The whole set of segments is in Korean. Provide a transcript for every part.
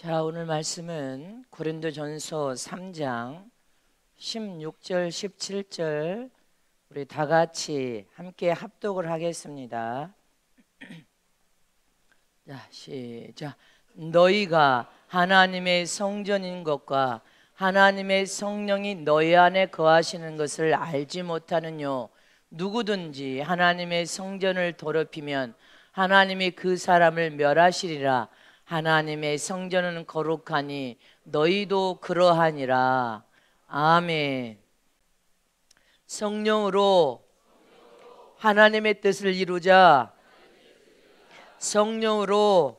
자, 오늘 말씀은 고린도전서 3장 16절 17절 우리 다 같이 함께 합독을 하겠습니다. 자, 시작. 너희가 하나님의 성전인 것과 하나님의 성령이 너희 안에 거하시는 것을 알지 못하느뇨. 누구든지 하나님의 성전을 더럽히면 하나님이 그 사람을 멸하시리라. 하나님의 성전은 거룩하니 너희도 그러하니라. 아멘. 성령으로 하나님의 뜻을 이루자. 성령으로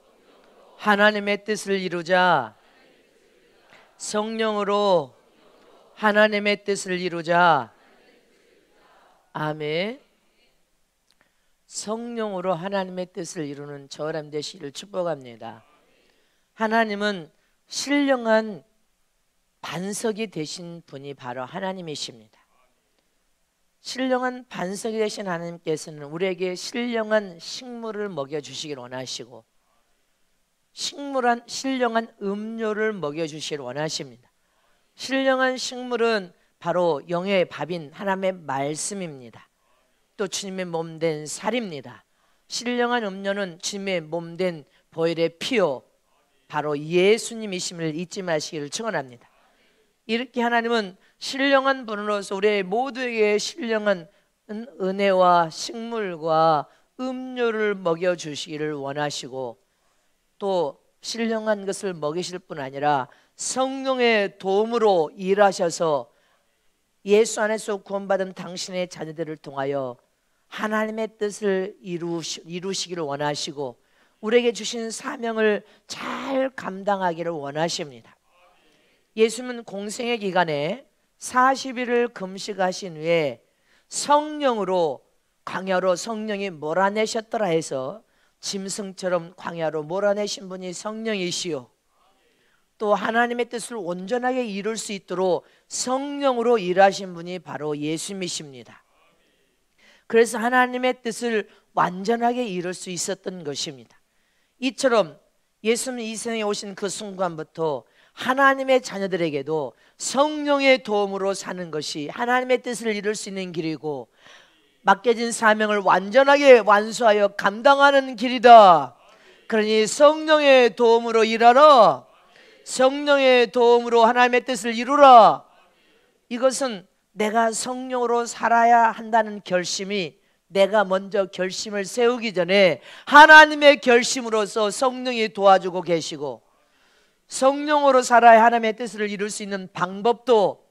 하나님의 뜻을 이루자. 성령으로 하나님의 뜻을 이루자. 아멘. 성령으로 하나님의 뜻을 이루는 저람 되시기를 축복합니다. 하나님은 신령한 반석이 되신 분이 바로 하나님이십니다. 신령한 반석이 되신 하나님께서는 우리에게 신령한 식물을 먹여주시길 원하시고 신령한 음료를 먹여주시길 원하십니다. 신령한 식물은 바로 영의 밥인 하나님의 말씀입니다. 또 주님의 몸된 살입니다. 신령한 음료는 주님의 몸된 보혈의 피요 바로 예수님이심을 잊지 마시기를 축원합니다. 이렇게 하나님은 신령한 분으로서 우리 모두에게 신령한 은혜와 식물과 음료를 먹여주시기를 원하시고 또 신령한 것을 먹이실 뿐 아니라 성령의 도움으로 일하셔서 예수 안에서 구원받은 당신의 자녀들을 통하여 하나님의 뜻을 이루시기를 원하시고 우리에게 주신 사명을 잘 감당하기를 원하십니다. 예수님은 공생의 기간에 40일을 금식하신 후에 성령으로 광야로 성령이 몰아내셨더라 해서 짐승처럼 광야로 몰아내신 분이 성령이시요 또 하나님의 뜻을 온전하게 이룰 수 있도록 성령으로 일하신 분이 바로 예수님이십니다. 그래서 하나님의 뜻을 완전하게 이룰 수 있었던 것입니다. 이처럼 예수님 이 세상에 오신 그 순간부터 하나님의 자녀들에게도 성령의 도움으로 사는 것이 하나님의 뜻을 이룰 수 있는 길이고 맡겨진 사명을 완전하게 완수하여 감당하는 길이다. 그러니 성령의 도움으로 일하라. 성령의 도움으로 하나님의 뜻을 이루라. 이것은 내가 성령으로 살아야 한다는 결심이 내가 먼저 결심을 세우기 전에 하나님의 결심으로서 성령이 도와주고 계시고 성령으로 살아야 하나님의 뜻을 이룰 수 있는 방법도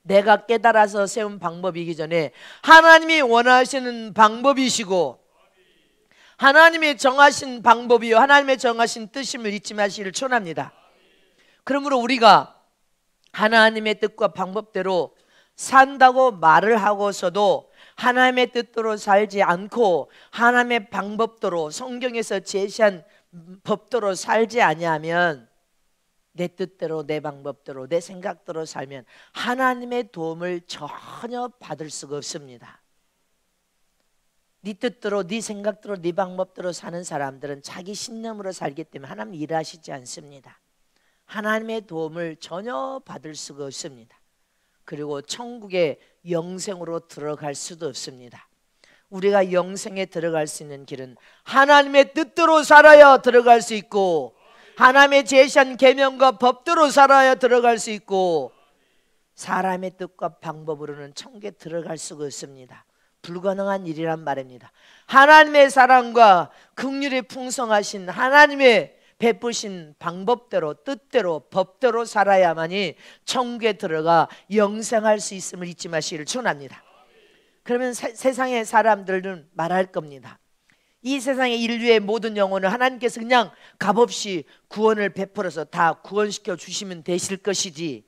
내가 깨달아서 세운 방법이기 전에 하나님이 원하시는 방법이시고 하나님이 정하신 방법이요 하나님의 정하신 뜻임을 잊지 마시기를 축원합니다. 그러므로 우리가 하나님의 뜻과 방법대로 산다고 말을 하고서도 하나님의 뜻대로 살지 않고 하나님의 방법대로 성경에서 제시한 법대로 살지 아니하면 내 뜻대로 내 방법대로 내 생각대로 살면 하나님의 도움을 전혀 받을 수가 없습니다. 네 뜻대로 네 생각대로 네 방법대로 사는 사람들은 자기 신념으로 살기 때문에 하나님 일하시지 않습니다. 하나님의 도움을 전혀 받을 수가 없습니다. 그리고 천국에 영생으로 들어갈 수도 없습니다. 우리가 영생에 들어갈 수 있는 길은 하나님의 뜻대로 살아야 들어갈 수 있고 하나님의 제시한 계명과 법대로 살아야 들어갈 수 있고 사람의 뜻과 방법으로는 천국에 들어갈 수가 없습니다. 불가능한 일이란 말입니다. 하나님의 사랑과 긍휼이 풍성하신 하나님의 베푸신 방법대로 뜻대로 법대로 살아야만이 천국에 들어가 영생할 수 있음을 잊지 마시기를 축원합니다. 그러면 세상의 사람들은 말할 겁니다. 이 세상의 인류의 모든 영혼을 하나님께서 그냥 값없이 구원을 베풀어서 다 구원시켜 주시면 되실 것이지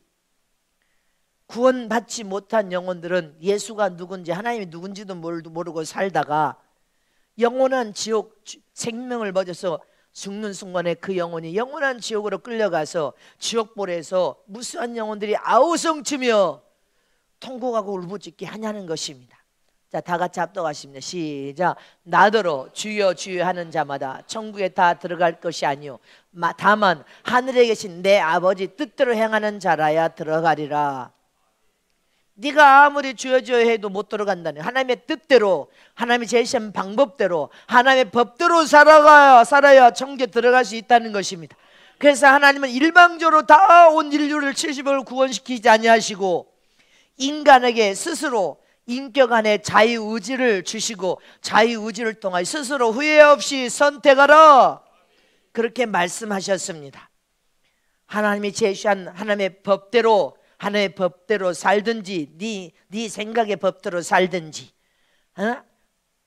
구원받지 못한 영혼들은 예수가 누군지 하나님이 누군지도 모르고 살다가 영원한 지옥 생명을 맞아서 죽는 순간에 그 영혼이 영원한 지옥으로 끌려가서 지옥불에서 무수한 영혼들이 아우성치며 통곡하고 울부짖게 하냐는 것입니다. 자, 다 같이 합독하십니다. 시작. 나더러 주여 주여 하는 자마다 천국에 다 들어갈 것이 아니요 다만 하늘에 계신 내 아버지 뜻대로 행하는 자라야 들어가리라. 네가 아무리 주여 주여 해도 못 들어간다네. 하나님의 뜻대로, 하나님이 제시한 방법대로, 하나님의 법대로 살아야 천국에 들어갈 수 있다는 것입니다. 그래서 하나님은 일방적으로 다 온 인류를 70억을 구원시키지 아니하시고 인간에게 스스로 인격 안에 자유의지를 주시고 자유의지를 통하여 스스로 후회 없이 선택하라, 그렇게 말씀하셨습니다. 하나님이 제시한 하나님의 법대로 살든지 네 생각의 법대로 살든지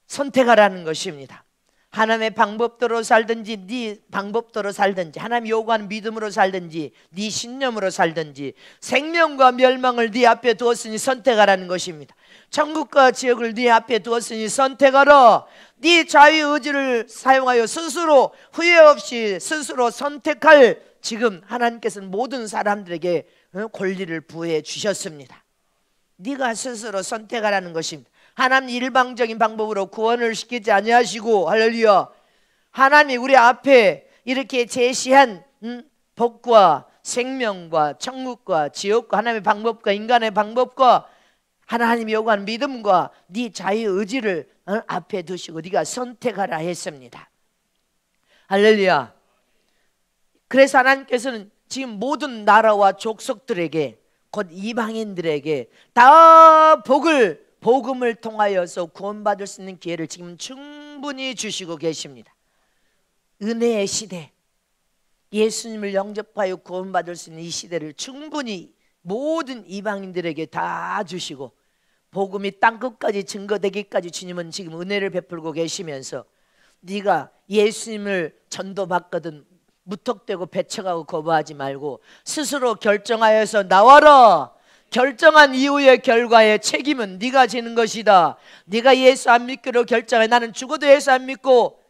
선택하라는 것입니다. 하나님의 방법대로 살든지 네 방법대로 살든지, 하나님 요구하는 믿음으로 살든지 네 신념으로 살든지, 생명과 멸망을 네 앞에 두었으니 선택하라는 것입니다. 천국과 지옥을 네 앞에 두었으니 선택하라. 네 자유의지를 사용하여 스스로 후회 없이 스스로 선택할, 지금 하나님께서는 모든 사람들에게 권리를 부여해 주셨습니다. 네가 스스로 선택하라는 것입니다. 하나님 일방적인 방법으로 구원을 시키지 아니하시고, 할렐루야, 하나님이 우리 앞에 이렇게 제시한 복과 생명과 천국과 지옥과 하나님의 방법과 인간의 방법과 하나님이 요구하는 믿음과 네 자유의지를 앞에 두시고 네가 선택하라 했습니다. 할렐루야. 그래서 하나님께서는 지금 모든 나라와 족속들에게, 곧 이방인들에게 다 복음을 통하여서 구원받을 수 있는 기회를 지금 충분히 주시고 계십니다. 은혜의 시대, 예수님을 영접하여 구원받을 수 있는 이 시대를 충분히 모든 이방인들에게 다 주시고, 복음이 땅끝까지 증거되기까지 주님은 지금 은혜를 베풀고 계시면서, 네가 예수님을 전도받거든 무턱대고 배척하고 거부하지 말고 스스로 결정하여서 나와라. 결정한 이후의 결과의 책임은 네가 지는 것이다. 네가 예수 안 믿기로 결정해, 나는 죽어도 예수 안 믿고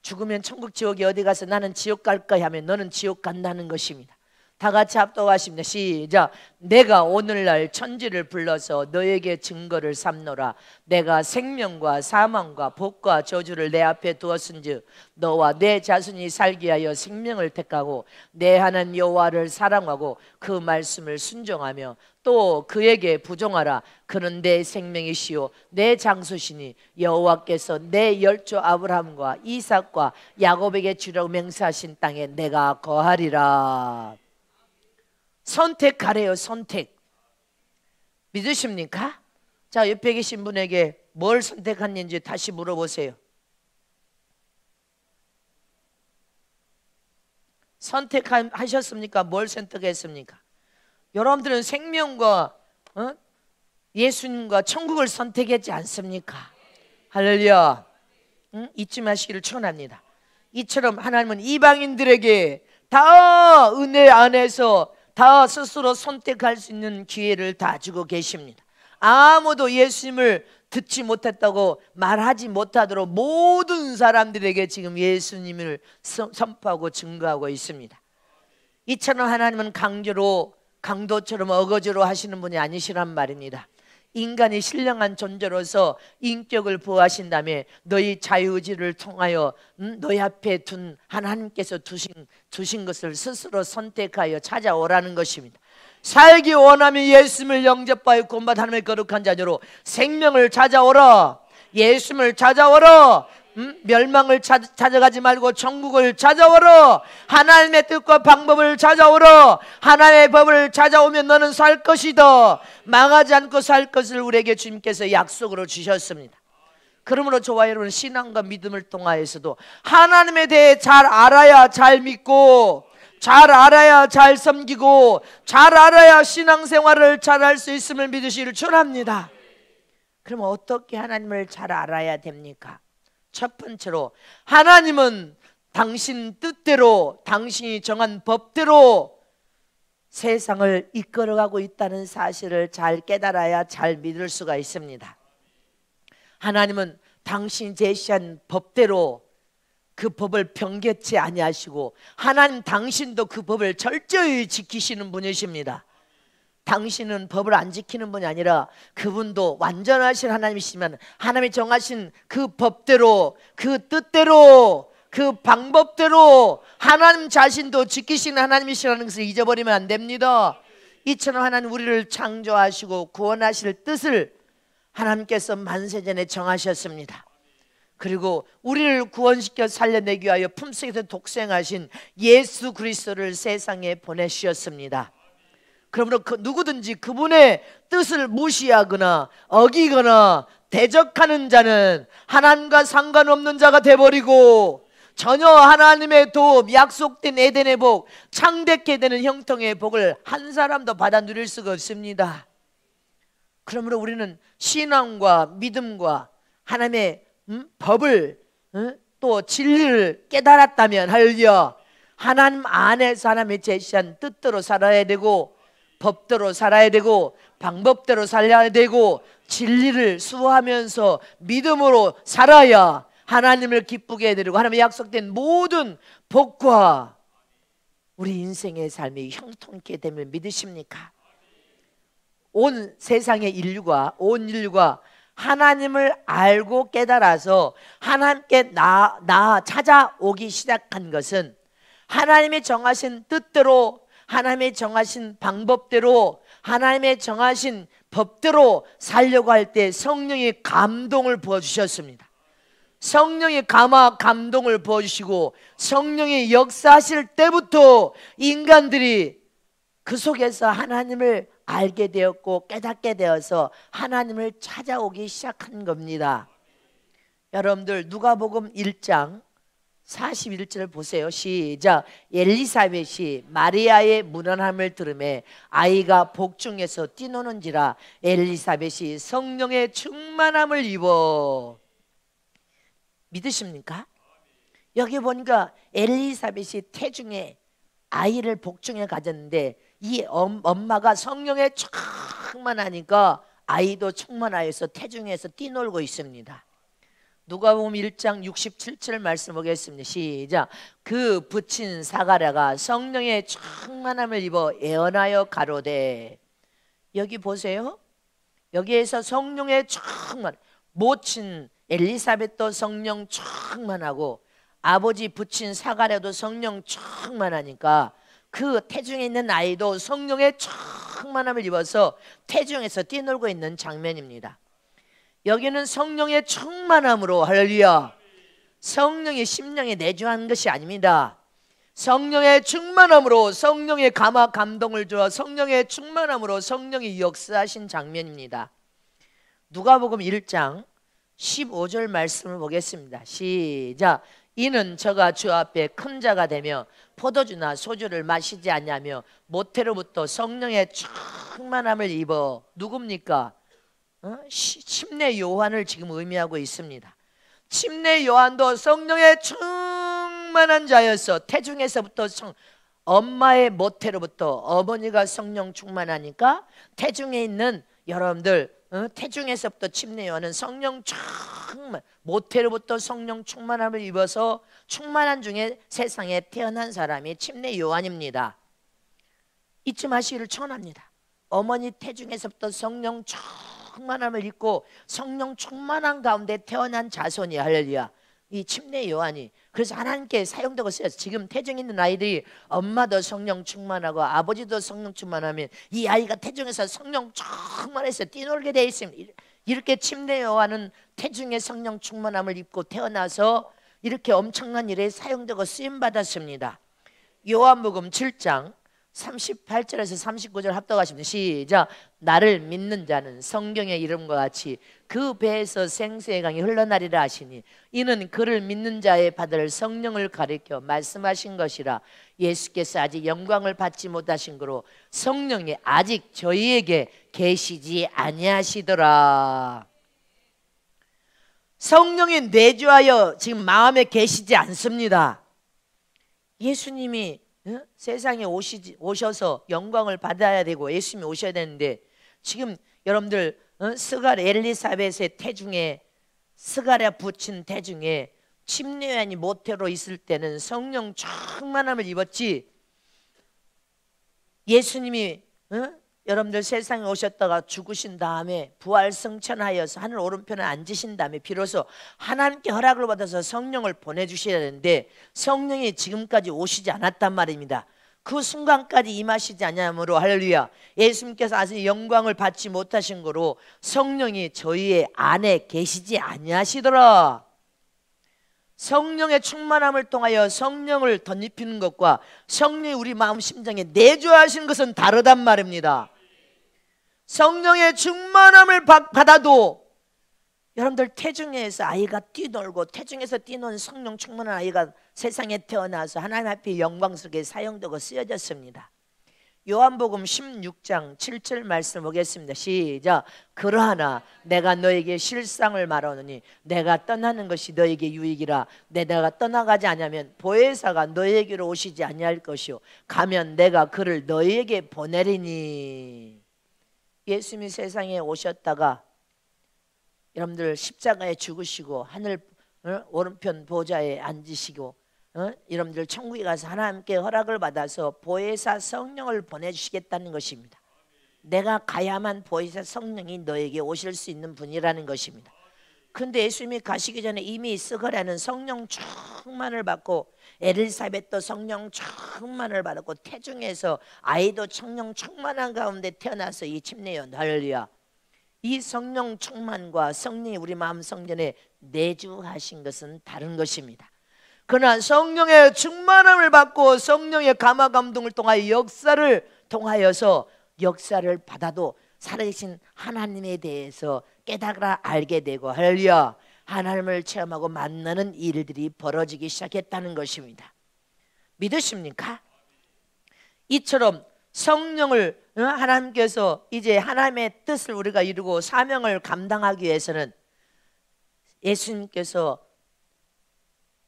죽으면 천국 지옥이 어디 가서 나는 지옥 갈 거야 하면 너는 지옥 간다는 것입니다. 다 같이 합독하십니다. 시작. 내가 오늘날 천지를 불러서 너에게 증거를 삼노라. 내가 생명과 사망과 복과 저주를 내 앞에 두었은즉 너와 내 자손이 살기 위하여 생명을 택하고 내 하나님 여호와를 사랑하고 그 말씀을 순종하며 또 그에게 부종하라. 그는 내 생명이시요 내 장소시니 여호와께서 내 열조 아브라함과 이삭과 야곱에게 주라고 맹세하신 땅에 내가 거하리라. 선택하래요. 선택. 믿으십니까? 자, 옆에 계신 분에게 뭘 선택했는지 다시 물어보세요. 선택하셨습니까? 뭘 선택했습니까? 여러분들은 생명과 예수님과 천국을 선택했지 않습니까? 할렐루야. 잊지 마시기를 축원합니다. 이처럼 하나님은 이방인들에게 다 은혜 안에서 다 스스로 선택할 수 있는 기회를 다 주고 계십니다. 아무도 예수님을 듣지 못했다고 말하지 못하도록 모든 사람들에게 지금 예수님을 선포하고 증거하고 있습니다. 이처럼 하나님은 강도처럼 어거지로 하시는 분이 아니시란 말입니다. 인간이 신령한 존재로서 인격을 부여하신 다음에 너희 자유의지를 통하여 너희 앞에 둔 하나님께서 두신 것을 스스로 선택하여 찾아오라는 것입니다. 살기 원하면 예수님을 영접하여 구원받은 하나님의 거룩한 자녀로 생명을 찾아오라. 예수님을 찾아오라. 멸망을 찾아가지 말고 천국을 찾아오라. 하나님의 뜻과 방법을 찾아오라. 하나님의 법을 찾아오면 너는 살 것이다. 망하지 않고 살 것을 우리에게 주님께서 약속으로 주셨습니다. 그러므로 저와 여러분, 신앙과 믿음을 통하여서도 하나님에 대해 잘 알아야 잘 믿고, 잘 알아야 잘 섬기고, 잘 알아야 신앙생활을 잘 할 수 있음을 믿으시기를 축원합니다. 그럼 어떻게 하나님을 잘 알아야 됩니까? 첫 번째로, 하나님은 당신 뜻대로, 당신이 정한 법대로 세상을 이끌어가고 있다는 사실을 잘 깨달아야 잘 믿을 수가 있습니다. 하나님은 당신이 제시한 법대로 그 법을 변개치 아니하시고, 하나님 당신도 그 법을 철저히 지키시는 분이십니다. 당신은 법을 안 지키는 분이 아니라 그분도 완전하신 하나님이시지만 하나님이 정하신 그 법대로, 그 뜻대로, 그 방법대로 하나님 자신도 지키시는 하나님이시라는 것을 잊어버리면 안 됩니다. 이처럼 하나님 우리를 창조하시고 구원하실 뜻을 하나님께서 만세전에 정하셨습니다. 그리고 우리를 구원시켜 살려내기 위하여 품속에서 독생하신 예수 그리스도를 세상에 보내주셨습니다. 그러므로 누구든지 그분의 뜻을 무시하거나 어기거나 대적하는 자는 하나님과 상관없는 자가 되어버리고 전혀 하나님의 도움, 약속된 에덴의 복, 창대케 되는 형통의 복을 한 사람도 받아 누릴 수가 없습니다. 그러므로 우리는 신앙과 믿음과 하나님의 법을 또 진리를 깨달았다면 할렐루야, 하나님 안에서 하나님의 제시한 뜻대로 살아야 되고 법대로 살아야 되고 방법대로 살아야 되고 진리를 수호하면서 믿음으로 살아야 하나님을 기쁘게 해드리고 하나님의 약속된 모든 복과 우리 인생의 삶이 형통케 됨을 믿으십니까? 온 세상의 인류가, 온 인류가 하나님을 알고 깨달아서 하나님께 찾아오기 시작한 것은 하나님이 정하신 뜻대로, 하나님의 정하신 방법대로, 하나님의 정하신 법대로 살려고 할 때 성령이 감동을 부어주셨습니다. 성령이 감동을 부어주시고 성령이 역사하실 때부터 인간들이 그 속에서 하나님을 알게 되었고 깨닫게 되어서 하나님을 찾아오기 시작한 겁니다. 여러분들 누가복음 1장 41절 보세요. 시작. 엘리사벳이 마리아의 문안함을 들으매 아이가 복중에서 뛰노는지라 엘리사벳이 성령의 충만함을 입어. 믿으십니까? 여기 보니까 엘리사벳이 태중에 아이를 복중에 가졌는데 이 엄마가 성령에 충만하니까 아이도 충만하여서 태중에서 뛰놀고 있습니다. 누가복음 1장 67절 말씀 보겠습니다. 시작. 그 부친 사가랴가 성령의 충만함을 입어 예언하여 가로되. 여기 보세요. 여기에서 성령의 충만, 모친 엘리사벳도 성령 충만하고 아버지 부친 사가랴도 성령 충만하니까 그 태중에 있는 아이도 성령의 충만함을 입어서 태중에서 뛰놀고 있는 장면입니다. 여기는 성령의 충만함으로, 할렐루야, 성령이 심령에 내주한 것이 아닙니다. 성령의 충만함으로 성령의 감동을 주어 성령의 충만함으로 성령이 역사하신 장면입니다. 누가복음 1장 15절 말씀을 보겠습니다. 시작. 이는 저가 주 앞에 큰 자가 되며 포도주나 소주를 마시지 않냐며 모태로부터 성령의 충만함을 입어. 누굽니까? 침례 요한을 지금 의미하고 있습니다. 침례 요한도 성령의 충만한 자였어. 태중에서부터 엄마의 모태로부터 어머니가 성령 충만하니까 태중에 있는 여러분들, 태중에서부터 침례 요한은 성령 충만, 모태로부터 성령 충만함을 입어서 충만한 중에 세상에 태어난 사람이 침례 요한입니다. 잊지 마시기를 청합니다. 어머니 태중에서부터 성령 충만함을 입고 성령 충만한 가운데 태어난 자손이, 할렐루야, 이 침례 요한이. 그래서 하나님께 사용되고 있어요. 지금 태중에 있는 아이들이 엄마도 성령 충만하고 아버지도 성령 충만하면 이 아이가 태중에서 성령 충만해서 뛰놀게 되어 있습니다. 이렇게 침례 요한은 태중에 성령 충만함을 입고 태어나서 이렇게 엄청난 일에 사용되고 쓰임받았습니다. 요한복음 7장 38절에서 39절 합독하십니다. 시작. 나를 믿는 자는 성경의 이름과 같이 그 배에서 생수의 강이 흘러나리라 하시니 이는 그를 믿는 자의 받을 성령을 가리켜 말씀하신 것이라. 예수께서 아직 영광을 받지 못하신 거로 성령이 아직 저희에게 계시지 아니하시더라. 성령이 내주하여 지금 마음에 계시지 않습니다. 예수님이 세상에 오셔서 영광을 받아야 되고 예수님이 오셔야 되는데 지금 여러분들 엘리사벳의 태중에 스가랴 부친 태중에 침례 요한이 모태로 있을 때는 성령 충만함을 입었지 예수님이 여러분들 세상에 오셨다가 죽으신 다음에 부활 승천하여서 하늘 오른편에 앉으신 다음에 비로소 하나님께 허락을 받아서 성령을 보내주셔야 되는데 성령이 지금까지 오시지 않았단 말입니다. 그 순간까지 임하시지 않냐므로 할렐루야, 예수님께서 아직 영광을 받지 못하신 거로 성령이 저희의 안에 계시지 아니하시더라. 성령의 충만함을 통하여 성령을 덧입히는 것과 성령이 우리 마음 심장에 내주하시는 것은 다르단 말입니다. 성령의 충만함을 받아도 여러분들 태중에서 아이가 뛰놀고 태중에서 뛰노는 성령 충만한 아이가 세상에 태어나서 하나님 앞에 영광스럽게 사용되고 쓰여졌습니다. 요한복음 16장 7절 말씀 보겠습니다. 시작. 그러하나 내가 너에게 실상을 말하노니 내가 떠나는 것이 너에게 유익이라. 내가 떠나가지 않으면 보혜사가 너에게로 오시지 아니할 것이요 가면 내가 그를 너에게 보내리니. 예수님이 세상에 오셨다가 여러분들 십자가에 죽으시고 하늘 오른편 보좌에 앉으시고 여러분들 천국에 가서 하나님께 허락을 받아서 보혜사 성령을 보내주시겠다는 것입니다. 내가 가야만 보혜사 성령이 너에게 오실 수 있는 분이라는 것입니다. 근데 예수님이 가시기 전에 이미 스가랴는 성령 충만을 받고 엘리사벳도 성령 충만을 받았고 태중에서 아이도 성령 충만한 가운데 태어나서 이 침례요. 할렐루야. 이 성령 충만과 성령이 우리 마음 성전에 내주하신 것은 다른 것입니다. 그러나 성령의 충만함을 받고 성령의 감화 감동을 통하여 역사를 통하여서 역사를 받아도 살아계신 하나님에 대해서 깨달아 알게 되고 할렐루야, 하나님을 체험하고 만나는 일들이 벌어지기 시작했다는 것입니다. 믿으십니까? 이처럼 성령을 하나님께서 이제 하나님의 뜻을 우리가 이루고 사명을 감당하기 위해서는 예수님께서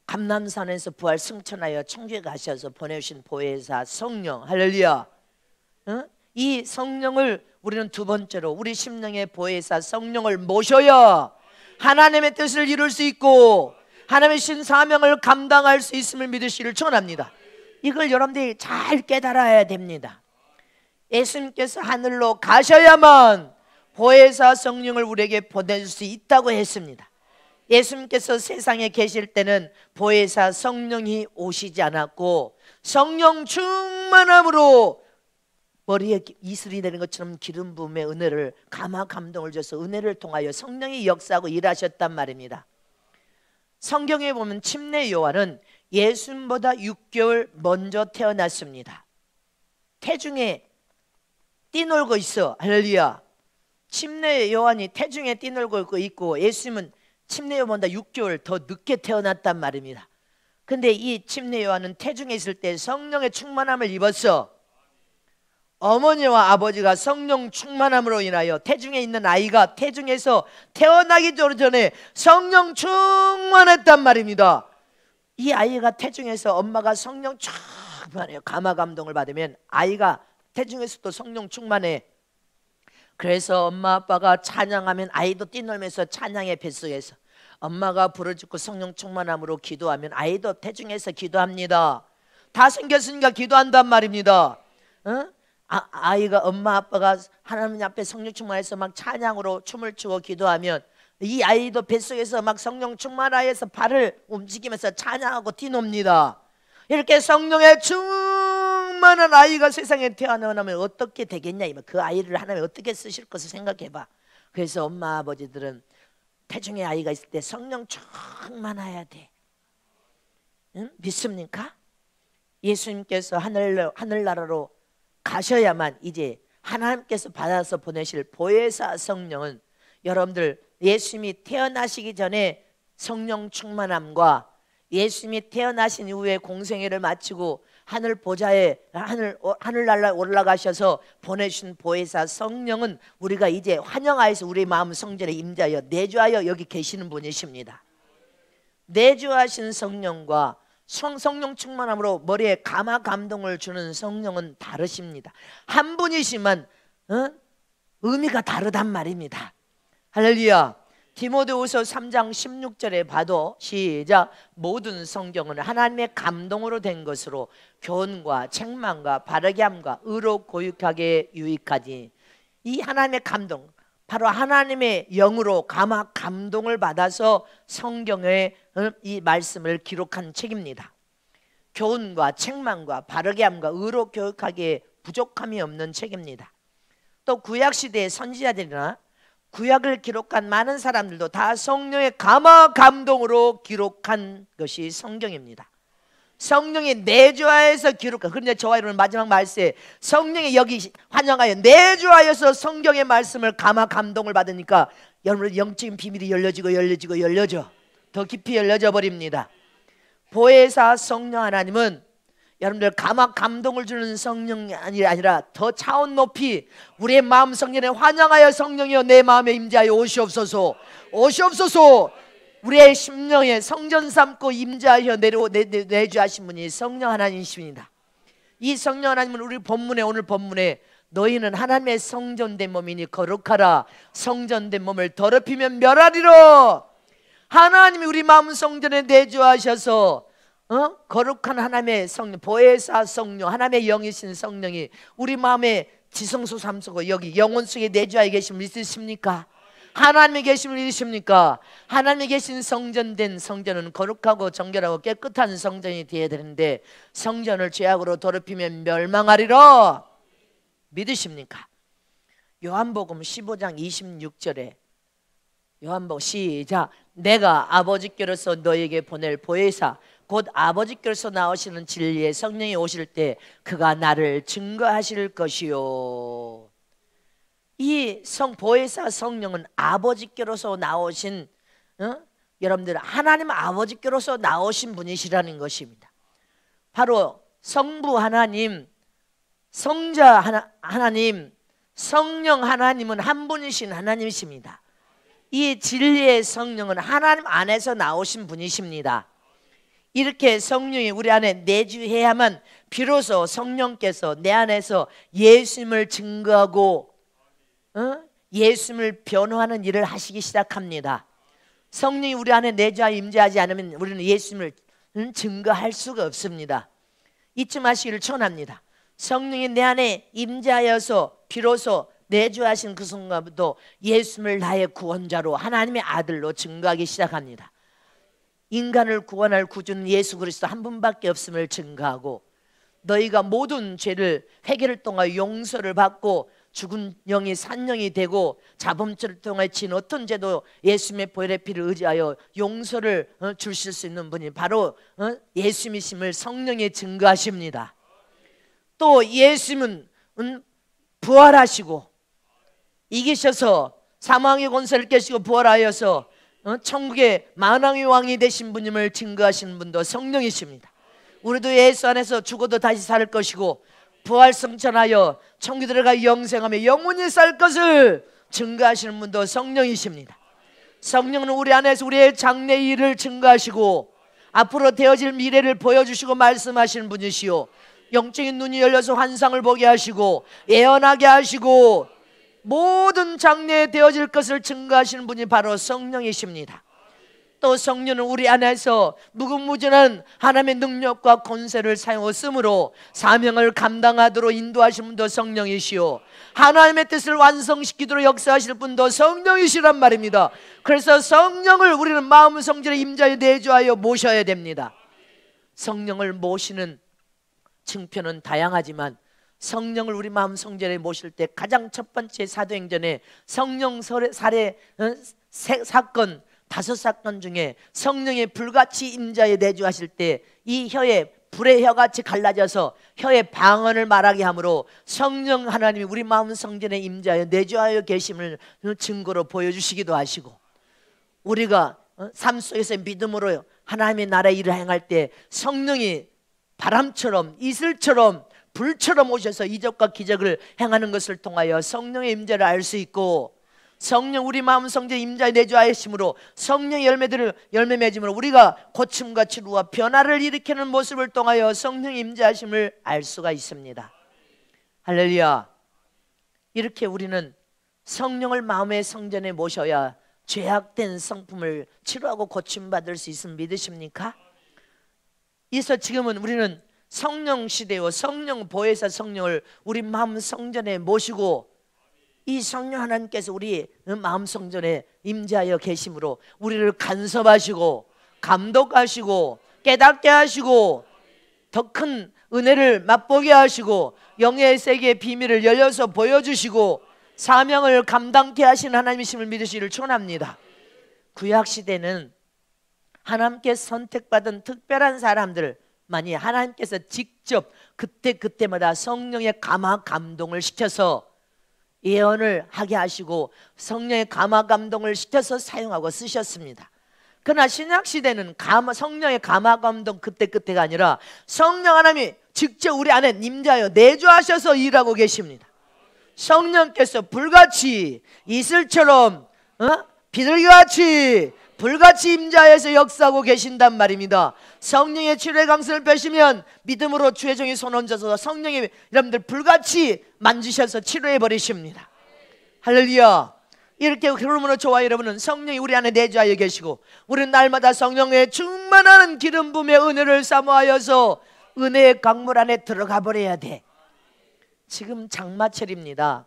감람산에서 부활 승천하여 천국에 가셔서 보내주신 보혜사 성령, 할렐루야. 이 성령을 우리는 두 번째로 우리 심령의 보혜사 성령을 모셔야 하나님의 뜻을 이룰 수 있고 하나님의 신사명을 감당할 수 있음을 믿으시기를 축원합니다. 이걸 여러분들이 잘 깨달아야 됩니다. 예수님께서 하늘로 가셔야만 보혜사 성령을 우리에게 보내줄 수 있다고 했습니다. 예수님께서 세상에 계실 때는 보혜사 성령이 오시지 않았고 성령 충만함으로 머리에 이슬이 내린 것처럼 기름 부음의 은혜를 감화 감동을 줘서 은혜를 통하여 성령이 역사하고 일하셨단 말입니다. 성경에 보면 침례 요한은 예수님보다 6개월 먼저 태어났습니다. 태중에 뛰놀고 있어. 할렐루야. 침례 요한이 태중에 뛰놀고 있고 예수님은 침례 요한보다 6개월 더 늦게 태어났단 말입니다. 근데 이 침례 요한은 태중에 있을 때 성령의 충만함을 입었어. 어머니와 아버지가 성령 충만함으로 인하여 태중에 있는 아이가 태중에서 태어나기 전에 성령 충만했단 말입니다. 이 아이가 태중에서 엄마가 성령 충만해요. 감화 감동을 받으면 아이가 태중에서도 성령 충만해. 그래서 엄마 아빠가 찬양하면 아이도 뛰놀면서 찬양의 뱃속에서 엄마가 부르짖고 성령 충만함으로 기도하면 아이도 태중에서 기도합니다. 다 생겼으니까 기도한단 말입니다. 아이가 엄마 아빠가 하나님 앞에 성령 충만해서 막 찬양으로 춤을 추고 기도하면 이 아이도 뱃속에서 막 성령 충만하여서 발을 움직이면서 찬양하고 뛰놉니다. 이렇게 성령의 충만한 아이가 세상에 태어나면 어떻게 되겠냐, 그 아이를 하나님 어떻게 쓰실 것을 생각해봐. 그래서 엄마 아버지들은 태중에 아이가 있을 때 성령 충만해야 돼. 응? 믿습니까? 예수님께서 하늘나라로 가셔야만 이제 하나님께서 받아서 보내실 보혜사 성령은 여러분들 예수님이 태어나시기 전에 성령 충만함과 예수님이 태어나신 이후에 공생애를 마치고 하늘 보좌에 하늘날라 올라가셔서 보내신 보혜사 성령은 우리가 이제 환영하여서 우리 마음 성전에 임자하여 내주하여 여기 계시는 분이십니다. 내주하신 성령과 성령 충만함으로 머리에 감화 감동을 주는 성령은 다르십니다. 한 분이지만 의미가 다르단 말입니다. 할렐루야. 디모데후서 3장 16절에 봐도 시작. 모든 성경은 하나님의 감동으로 된 것으로 교훈과 책망과 바르게 함과 의로 교육하게 유익하니. 이 하나님의 감동, 바로 하나님의 영으로 감동을 받아서 성경의 이 말씀을 기록한 책입니다. 교훈과 책망과 바르게 함과 의로 교육하기에 부족함이 없는 책입니다. 또 구약시대의 선지자들이나 구약을 기록한 많은 사람들도 다 성령의 감동으로 기록한 것이 성경입니다. 성령이 내주하여서 기록한. 그런데 저와 여러분 마지막 말씀에 성령이 여기 환영하여 내주하여서 성경의 말씀을 감동을 받으니까 여러분 영적인 비밀이 열려져 더 깊이 열려져 버립니다. 보혜사 성령 하나님은 여러분들 감동을 주는 성령이 아니라 더 차원 높이 우리의 마음 성전에 환영하여 성령이여 내 마음에 임재하여 오시옵소서. 우리의 심령에 성전 삼고 임재하여 내주하신 분이 성령 하나님이십니다. 이 성령 하나님은 우리 본문에, 오늘 본문에 너희는 하나님의 성전된 몸이니 거룩하라. 성전된 몸을 더럽히면 멸하리라. 하나님이 우리 마음 성전에 내주하셔서 거룩한 하나님의 성령, 보혜사 성령, 하나님의 영이신 성령이 우리 마음에 지성소 삼소고 여기 영혼 속에 내주하여 계심을 믿으십니까? 하나님이 계심을 믿으십니까? 하나님이 계신 성전된 성전은 거룩하고 정결하고 깨끗한 성전이 되어야 되는데 성전을 죄악으로 더럽히면 멸망하리라. 믿으십니까? 요한복음 15장 26절에 요한복음 시작. 내가 아버지께로서 너에게 보낼 보혜사 곧 아버지께로서 나오시는 진리의 성령이 오실 때 그가 나를 증거하실 것이요. 이 보혜사 성령은 아버지께로서 나오신 여러분들 하나님 아버지께로서 나오신 분이시라는 것입니다. 바로 성부 하나님, 성자 하나님, 성령 하나님은 한 분이신 하나님이십니다. 이 진리의 성령은 하나님 안에서 나오신 분이십니다. 이렇게 성령이 우리 안에 내주해야만 비로소 성령께서 내 안에서 예수님을 증거하고 예수님을 변호하는 일을 하시기 시작합니다. 성령이 우리 안에 내주하여 임재하지 않으면 우리는 예수님을 증거할 수가 없습니다. 잊지 마시기를 축원합니다. 성령이 내 안에 임재하여서 비로소 내주하신 그 순간부터 예수님을 나의 구원자로 하나님의 아들로 증거하기 시작합니다. 인간을 구원할 구주는 예수 그리스도 한 분밖에 없음을 증거하고 너희가 모든 죄를 회개를 통하여 용서를 받고 죽은 영이 산 영이 되고 자범죄를 통하여 진 어떤 죄도 예수님의 보혈의 피를 의지하여 용서를 주실 수 있는 분이 바로 예수님이심을 성령이 증거하십니다. 또 예수님은 부활하시고 이기셔서 사망의 권세를 깨시고 부활하여서 천국의 만왕의 왕이 되신 분임을 증거하시는 분도 성령이십니다. 우리도 예수 안에서 죽어도 다시 살 것이고 부활승천하여 천국에 들어가 영생하며 영원히 살 것을 증거하시는 분도 성령이십니다. 성령은 우리 안에서 우리의 장래의 일을 증거하시고 앞으로 되어질 미래를 보여주시고 말씀하시는 분이시오. 영적인 눈이 열려서 환상을 보게 하시고 예언하게 하시고 모든 장래에 되어질 것을 증거하시는 분이 바로 성령이십니다. 또 성령은 우리 안에서 무궁무진한 하나님의 능력과 권세를 사용하여 쓰므로 사명을 감당하도록 인도하시는 분도 성령이시오. 하나님의 뜻을 완성시키도록 역사하실 분도 성령이시란 말입니다. 그래서 성령을 우리는 마음 성전에 임자에 내주하여 모셔야 됩니다. 성령을 모시는 증표는 다양하지만 성령을 우리 마음 성전에 모실 때 가장 첫 번째 사도행전에 성령 살해 사건 5사건 중에 성령의 불같이 임자에 내주하실 때 이 혀에 불의 혀같이 갈라져서 혀의 방언을 말하게 하므로 성령 하나님이 우리 마음 성전에 임자에 내주하여 계심을 증거로 보여주시기도 하시고 우리가 삶 속에서 믿음으로 하나님의 나라의 일을 행할 때 성령이 바람처럼 이슬처럼 불처럼 오셔서 이적과 기적을 행하는 것을 통하여 성령의 임재를 알 수 있고 성령 우리 마음 성전에 임자에 내주하심으로 성령의 열매 맺음으로 우리가 고침과 치료와 변화를 일으키는 모습을 통하여 성령의 임재하심을 알 수가 있습니다. 할렐루야. 이렇게 우리는 성령을 마음의 성전에 모셔야 죄악된 성품을 치료하고 고침받을 수 있음을 믿으십니까? 그래서 지금은 우리는 성령 시대요, 성령 보혜사 성령을 우리 마음 성전에 모시고, 이 성령 하나님께서 우리 마음 성전에 임재하여 계심으로 우리를 간섭하시고 감독하시고 깨닫게 하시고 더 큰 은혜를 맛보게 하시고 영의 세계의 비밀을 열려서 보여주시고 사명을 감당케 하신 하나님이심을 믿으시기를 축원합니다. 구약시대는 하나님께 선택받은 특별한 사람들만이 하나님께서 직접 그때마다 성령의 감화 감동을 시켜서 예언을 하게 하시고 성령의 감화 감동을 시켜서 사용하고 쓰셨습니다. 그러나 신약시대는 성령의 감화 감동 그때가 아니라 성령 하나님이 직접 우리 안에 임재하여 내주하셔서 일하고 계십니다. 성령께서 불같이 이슬처럼 비둘기같이 불같이 임재하여서 역사하고 계신단 말입니다. 성령의 치료의 강선을 펴시면 믿음으로 주의 종이 손 얹어서 성령이 여러분들 불같이 만지셔서 치료해 버리십니다. 할렐루야. 이렇게 그러므로 저와 여러분은 성령이 우리 안에 내주하여 계시고 우리는 날마다 성령의 충만한 기름 부음의 은혜를 사모하여서 은혜의 강물 안에 들어가 버려야 돼. 지금 장마철입니다.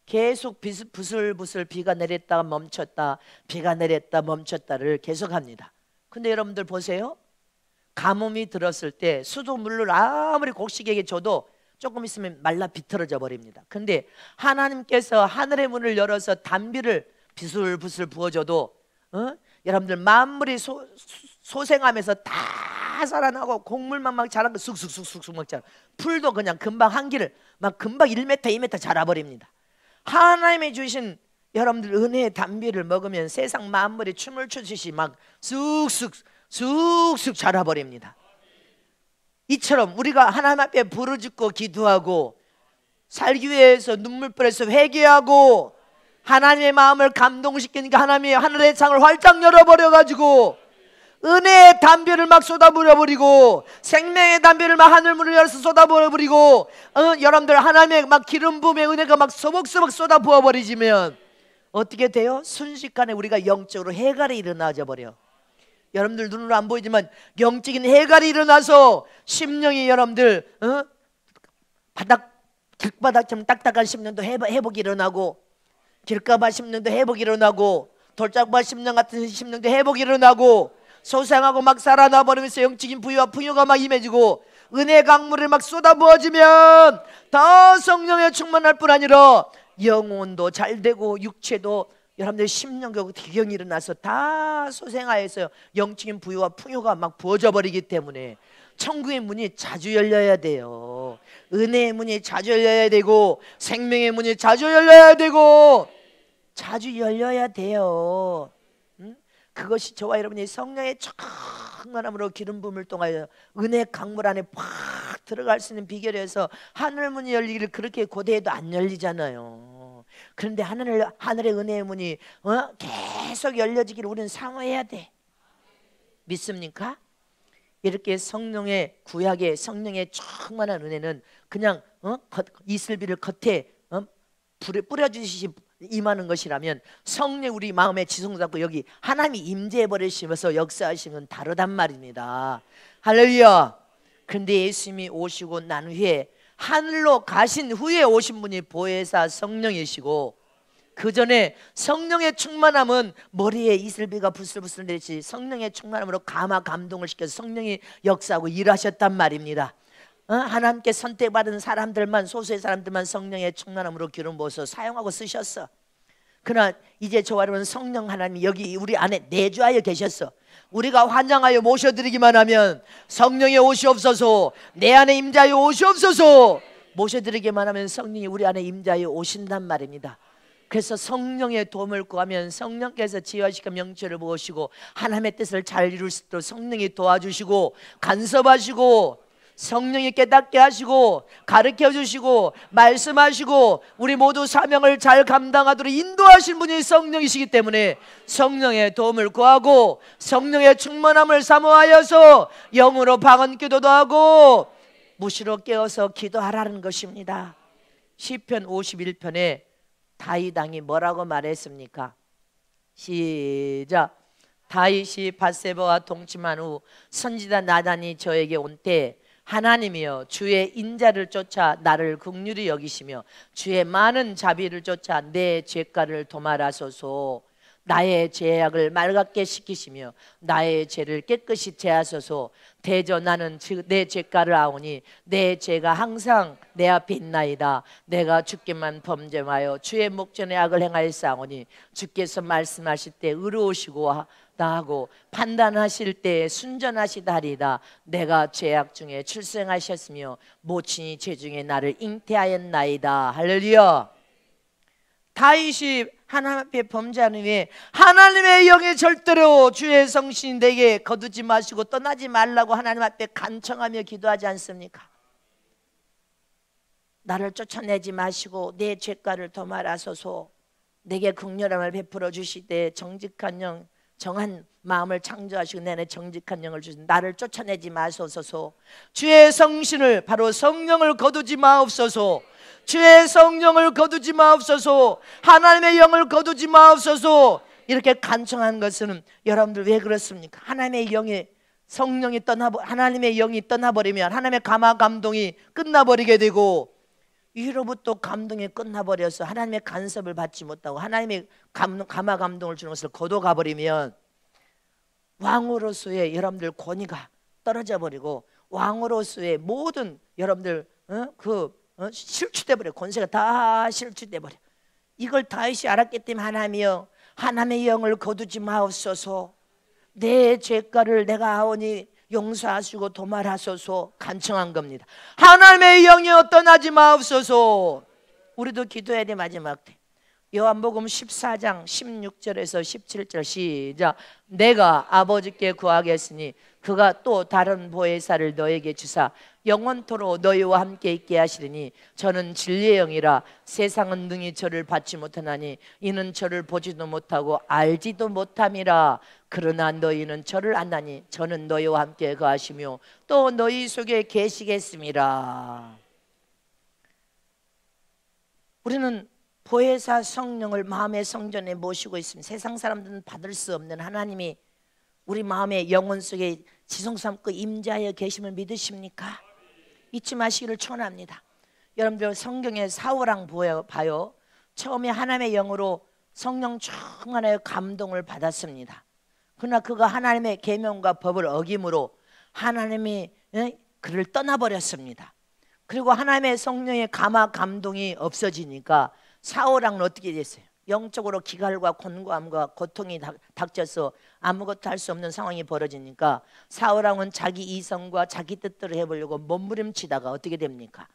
계속 부슬부슬 비가 내렸다가 멈췄다, 비가 내렸다 멈췄다를 계속합니다. 근데 여러분들 보세요. 가뭄이 들었을 때 수돗물을 아무리 곡식에게 줘도 조금 있으면 말라 비틀어져 버립니다. 근데 하나님께서 하늘의 문을 열어서 단비를 비슬부슬 부어줘도 여러분들 만물이 소생하면서 다 살아나고 곡물만 막 자라고 쑥쑥쑥쑥 막 자라. 풀도 그냥 금방 한 길을 막 금방 1m 2m 자라버립니다. 하나님이 주신 여러분들 은혜의 단비를 먹으면 세상 만물이 춤을 추듯이 막 쑥쑥 자라버립니다. 이처럼 우리가 하나님 앞에 부르짖고 기도하고 살기 위해서 눈물흘려서 회개하고 하나님의 마음을 감동시키니까 하나님이 하늘의 창을 활짝 열어버려가지고 은혜의 담비를 막 쏟아부어버리고 생명의 담비를 막 하늘문을 열어서 쏟아부어버리고 여러분들 하나님의 막 기름 부음의 은혜가 막 소복소복 쏟아부어버리지면 어떻게 돼요? 순식간에 우리가 영적으로 해갈이 일어나져 버려. 여러분들 눈으로 안 보이지만 영적인 해갈이 일어나서 심령이 여러분들 길바닥처럼 딱딱한 심령도 회복이 일어나고 길가바 심령도 회복이 일어나고 돌짝바 심령 같은 심령도 회복이 일어나고 소생하고 막 살아나 버리면서 영적인 부유와 풍요가 막 임해지고 은혜의 강물을 막 쏟아부어지면 더 성령에 충만할 뿐 아니라 영혼도 잘 되고 육체도 여러분들 심령과 기경이 일어나서 다 소생하여서 영적인 부유와 풍요가 막 부어져 버리기 때문에 천국의 문이 자주 열려야 돼요. 은혜의 문이 자주 열려야 되고 생명의 문이 자주 열려야 되고 자주 열려야 돼요. 그것이 저와 여러분이 성령의 충만함으로 기름 부음을 통하여 은혜 강물 안에 팍 들어갈 수 있는 비결이어서 하늘 문이 열리기를 그렇게 고대해도 안 열리잖아요. 그런데 하늘의 은혜의 문이 계속 열려지기를 우리는 사모해야 돼. 믿습니까? 이렇게 성령의 구약의 성령의 충만한 은혜는 그냥 이슬비를 겉에 뿌려주시지 임하는 것이라면 성령 우리 마음에 지성 잡고 여기 하나님이 임재해 버리시면서 역사하시는 건 다르단 말입니다. 할렐루야. 그런데 예수님이 오시고 난 후에 하늘로 가신 후에 오신 분이 보혜사 성령이시고 그 전에 성령의 충만함은 머리에 이슬비가 부슬부슬 내리지 성령의 충만함으로 감화 감동을 시켜서 성령이 역사하고 일하셨단 말입니다. 하나님께 선택받은 사람들만 소수의 사람들만 성령의 충만함으로 기름 부어서 사용하고 쓰셨어. 그러나 이제 저와 여러분 성령 하나님이 여기 우리 안에 내주하여 계셨어. 우리가 환영하여 모셔드리기만 하면 성령의 오시옵소서 내 안에 임자여 오시옵소서 모셔드리기만 하면 성령이 우리 안에 임자여 오신단 말입니다. 그래서 성령의 도움을 구하면 성령께서 지혜와 명철을 부으시고 하나님의 뜻을 잘 이룰 수 있도록 성령이 도와주시고 간섭하시고 성령이 깨닫게 하시고 가르쳐 주시고 말씀하시고 우리 모두 사명을 잘 감당하도록 인도하신 분이 성령이시기 때문에 성령의 도움을 구하고 성령의 충만함을 사모하여서 영으로 방언 기도도 하고 무시로 깨어서 기도하라는 것입니다. 시편 51편에 다윗 왕이 뭐라고 말했습니까? 시작. 다윗이 밧세바와 동침한 후 선지자 나단이 저에게 온 때 하나님이여 주의 인자를 쫓아 나를 긍휼히 여기시며 주의 많은 자비를 쫓아 내 죄가를 도말하소서. 나의 죄악을 맑게 씻기시며 나의 죄를 깨끗이 제하소서. 대저 나는 내 죄가를 아오니 내 죄가 항상 내 앞에 있나이다. 내가 주께만 범죄하여 주의 목전에 악을 행하였사오니 주께서 말씀하실 때 의로우시고 하고 판단하실 때 순전하시다리다. 내가 죄악 중에 출생하셨으며 모친이 죄 중에 나를 잉태하였나이다. 할렐루야. 다윗이 하나님 앞에 범죄하는 후에 하나님의 영이 절대로 주의 성신 내게 거두지 마시고 떠나지 말라고 하나님 앞에 간청하며 기도하지 않습니까? 나를 쫓아내지 마시고 내 죄가를 도말하소서. 내게 긍휼함을 베풀어 주시되 정직한 영 정한 마음을 창조하시고 내 안에 정직한 영을 주신 나를 쫓아내지 마소서. 주의 성신을 바로 성령을 거두지 마옵소서. 주의 성령을 거두지 마옵소서. 하나님의 영을 거두지 마옵소서. 이렇게 간청한 것은 여러분들 왜 그렇습니까? 하나님의 영이 성령이 하나님의 영이 떠나버리면 하나님의 감화 감동이 끝나버리게 되고 위로부터 감동이 끝나버려서 하나님의 간섭을 받지 못하고 하나님의 감화 감동을 주는 것을 거둬가 버리면 왕으로서의 여러분들 권위가 떨어져 버리고 왕으로서의 모든 여러분들 실추돼 버려. 권세가 다 실추돼 버려. 이걸 다윗이 알았기 때문에 하나님이여 하나님의 영을 거두지 마옵소서. 내 죄가를 내가 아오니 용서하시고 도말하소서 간청한 겁니다. 하나님의 영이여 떠나지 마옵소서. 우리도 기도해야 돼. 마지막 때 요한복음 14장 16절에서 17절 시작. 내가 아버지께 구하겠으니 그가 또 다른 보혜사를 너에게 주사 영원토록 너희와 함께 있게 하시리니 저는 진리의 영이라 세상은 능히 저를 받지 못하나니 이는 저를 보지도 못하고 알지도 못함이라. 그러나 너희는 저를 안나니 저는 너희와 함께 거하시며 또 너희 속에 계시겠습니다. 우리는 보혜사 성령을 마음의 성전에 모시고 있습니다. 세상 사람들은 받을 수 없는 하나님이 우리 마음의 영혼 속에 지성 삼고 임재하여 계심을 믿으십니까? 잊지 마시기를 축원합니다. 여러분들 성경에 사울왕 봐요. 처음에 하나님의 영으로 성령 충만하여 감동을 받았습니다. 그러나 그가 하나님의 계명과 법을 어김으로 하나님이 그를 떠나버렸습니다. 그리고 하나님의 성령의 감화 감동이 없어지니까 사울왕은 어떻게 됐어요? 영적으로 기갈과 곤고함과 고통이 닥쳐서 아무것도 할 수 없는 상황이 벌어지니까 사울왕은 자기 이성과 자기 뜻대로 해보려고 몸부림치다가 어떻게 됩니까?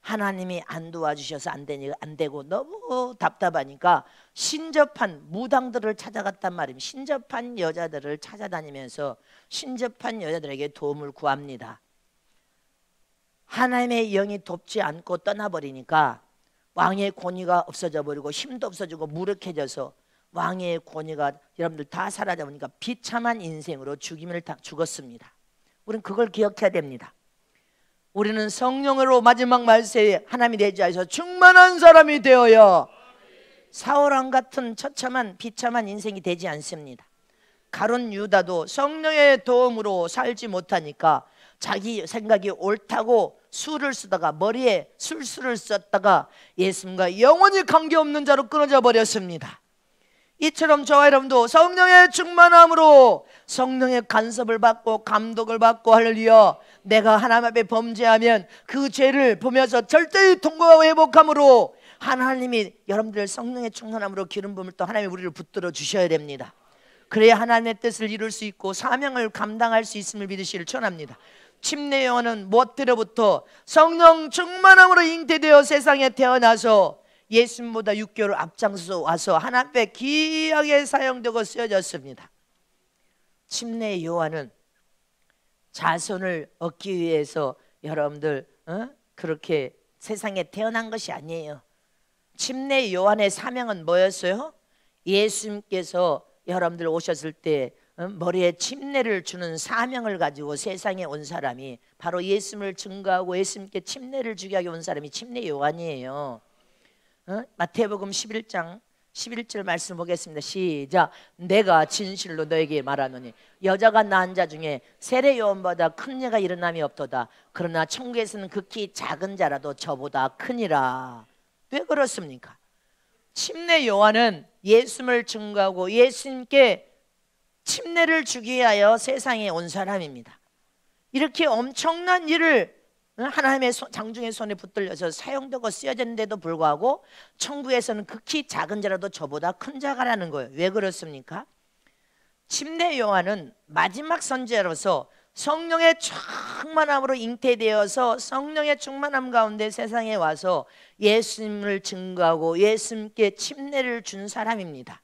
하나님이 안 도와주셔서 안 되고 너무 답답하니까 신접한 무당들을 찾아갔단 말입니다. 신접한 여자들을 찾아다니면서 신접한 여자들에게 도움을 구합니다. 하나님의 영이 돕지 않고 떠나버리니까 왕의 권위가 없어져 버리고 힘도 없어지고 무력해져서 왕의 권위가 여러분들 다 사라져 버리니까 비참한 인생으로 죽임을 죽었습니다. 우리는 그걸 기억해야 됩니다. 우리는 성령으로 마지막 말세에 하나님이 대지하여서 충만한 사람이 되어야 사울왕 같은 처참한 비참한 인생이 되지 않습니다. 가룟 유다도 성령의 도움으로 살지 못하니까 자기 생각이 옳다고 술을 쓰다가 머리에 술수를 썼다가 예수님과 영원히 관계없는 자로 끊어져 버렸습니다. 이처럼 저와 여러분도 성령의 충만함으로 성령의 간섭을 받고 감독을 받고 할렐루야. 내가 하나님 앞에 범죄하면 그 죄를 보면서 절대의 통과와 회복함으로 하나님이 여러분들 성령의 충만함으로 기름 부음을 또 하나님이 우리를 붙들어 주셔야 됩니다. 그래야 하나님의 뜻을 이룰 수 있고 사명을 감당할 수 있음을 믿으시기를 축원합니다. 침례 요한은 무엇으로부터 성령 충만함으로 잉태되어 세상에 태어나서 예수님보다 6개월 앞장서서 와서 하나님 앞에 귀하게 사용되고 쓰여졌습니다. 침례 요한은 자손을 얻기 위해서 여러분들 그렇게 세상에 태어난 것이 아니에요. 침례 요한의 사명은 뭐였어요? 예수님께서 여러분들 오셨을 때 머리에 침례를 주는 사명을 가지고 세상에 온 사람이 바로 예수님을 증거하고 예수님께 침례를 주게 하기 온 사람이 침례 요한이에요. 마태복음 11장 11절 말씀 보겠습니다. 시작. 내가 진실로 너에게 말하노니 여자가 낳은 자 중에 세례 요한보다 큰 예가 일어남이 없도다. 그러나 천국에서는 극히 작은 자라도 저보다 크니라. 왜 그렇습니까? 침례 요한은 예수님을 증거하고 예수님께 침례를 주기 위하여 세상에 온 사람입니다. 이렇게 엄청난 일을 하나님의 장중의 손에 붙들려서 사용되고 쓰여졌는데도 불구하고 천국에서는 극히 작은 자라도 저보다 큰 자가라는 거예요. 왜 그렇습니까? 침례 요한은 마지막 선지자로서 성령의 충만함으로 잉태되어서 성령의 충만함 가운데 세상에 와서 예수님을 증거하고 예수님께 침례를 준 사람입니다.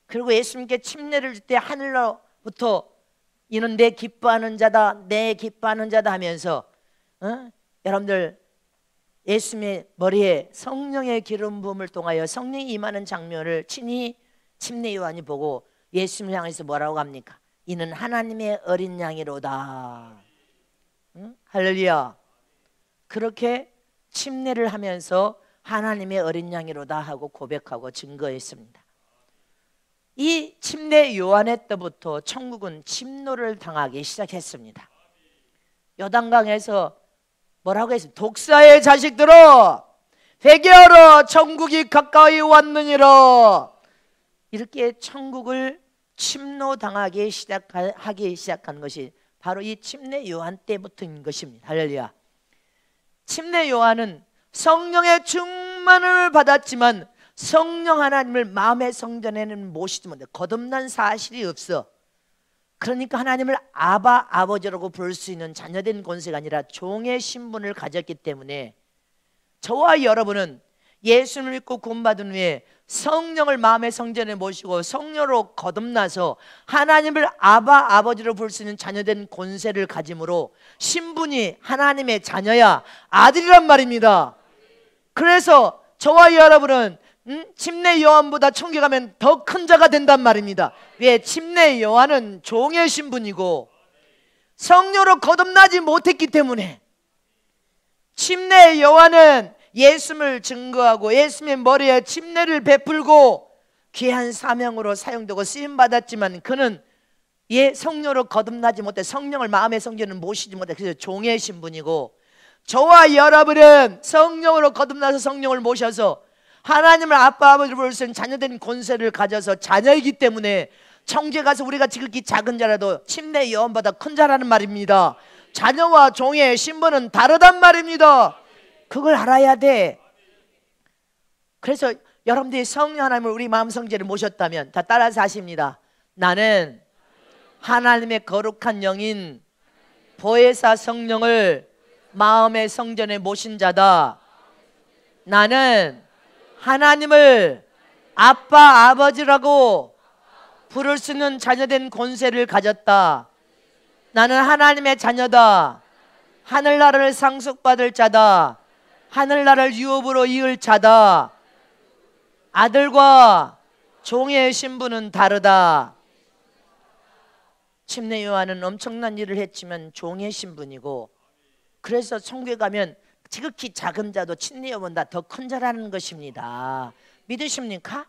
그리고 예수님께 침례를 줄 때 하늘로부터 이는 내 기뻐하는 자다, 내 기뻐하는 자다 하면서 여러분들 예수님의 머리에 성령의 기름 부음을 통하여 성령이 임하는 장면을 친히 침례 요한이 보고 예수님을 향해서 뭐라고 합니까? 이는 하나님의 어린 양이로다. 할렐루야. 그렇게 침례를 하면서 하나님의 어린 양이로다 하고 고백하고 증거했습니다. 이 침례 요한의 때부터 천국은 침노를 당하기 시작했습니다. 요단강에서 뭐라고 했어요? 독사의 자식들아 회개하라 천국이 가까이 왔느니라. 이렇게 천국을 침노당하기 시작한 것이 바로 이 침례 요한 때부터인 것입니다. 할렐루야. 침례 요한은 성령의 충만을 받았지만 성령 하나님을 마음의 성전에는 모시지 못해 거듭난 사실이 없어. 그러니까 하나님을 아바 아버지라고 부를 수 있는 자녀된 권세가 아니라 종의 신분을 가졌기 때문에 저와 여러분은 예수를 믿고 구원받은 후에 성령을 마음의 성전에 모시고 성령으로 거듭나서 하나님을 아바 아버지로 부를 수 있는 자녀된 권세를 가짐으로 신분이 하나님의 자녀야 아들이란 말입니다. 그래서 저와 여러분은 침례 요한보다 천국에 가면 더 큰 자가 된단 말입니다. 왜? 침례 요한은 종의 신분이고 성령으로 거듭나지 못했기 때문에. 침례 요한은 예수님을 증거하고 예수님의 머리에 침례를 베풀고 귀한 사명으로 사용되고 쓰임받았지만 그는 성령으로 거듭나지 못해 성령을 마음의 성전을 모시지 못해 그래서 종의 신분이고, 저와 여러분은 성령으로 거듭나서 성령을 모셔서 하나님을 아빠 아버지로 부를 수 있는 자녀된 권세를 가져서 자녀이기 때문에 천국에 가서 우리가 지극히 작은 자라도 침례 요한보다 큰 자라는 말입니다. 자녀와 종의 신분은 다르단 말입니다. 그걸 알아야 돼. 그래서 여러분들이 성령 하나님을 우리 마음 성전에 모셨다면 다 따라서 하십니다. 나는 하나님의 거룩한 영인 보혜사 성령을 마음의 성전에 모신 자다. 나는 하나님을 아빠 아버지라고 부를 수 있는 자녀된 권세를 가졌다. 나는 하나님의 자녀다. 하늘나라를 상속받을 자다. 하늘나라를 유업으로 이을 자다. 아들과 종의 신분은 다르다. 침례 요한은 엄청난 일을 했지만 종의 신분이고, 그래서 천국에 가면 지극히 작은 자도 침례 요한보다 더 큰 자라는 것입니다. 믿으십니까?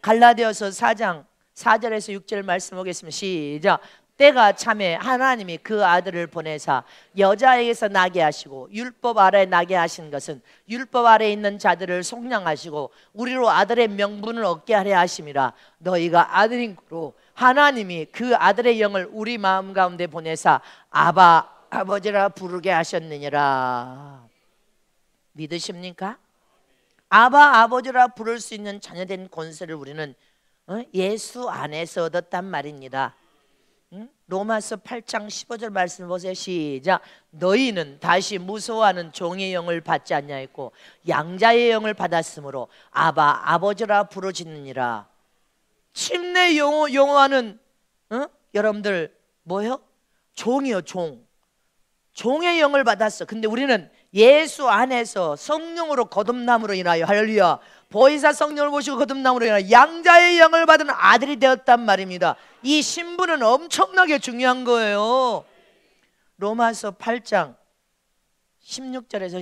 갈라디아서 4장 4절에서 6절 말씀 보겠습니다. 시작. 때가 참에 하나님이 그 아들을 보내사 여자에게서 나게 하시고 율법 아래에 나게 하신 것은 율법 아래에 있는 자들을 속량하시고 우리로 아들의 명분을 얻게 하려 하심이라. 너희가 아들인 거로 하나님이 그 아들의 영을 우리 마음 가운데 보내사 아바 아버지라 부르게 하셨느니라. 믿으십니까? 아바 아버지라 부를 수 있는 자녀된 권세를 우리는 예수 안에서 얻었단 말입니다. 로마서 8장 15절 말씀 보세요. 시작. 너희는 다시 무서워하는 종의 영을 받지 아니하였고 양자의 영을 받았으므로 아바 아버지라 부르짖느니라. 침례 요한은 여러분들 뭐요? 종이요, 종. 종의 영을 받았어. 근데 우리는 예수 안에서 성령으로 거듭남으로 인하여, 할렐루야, 보혜사 성령을 모시고 거듭남으로 인하여 양자의 영을 받은 아들이 되었단 말입니다. 이 신분은 엄청나게 중요한 거예요. 로마서 8장 16절에서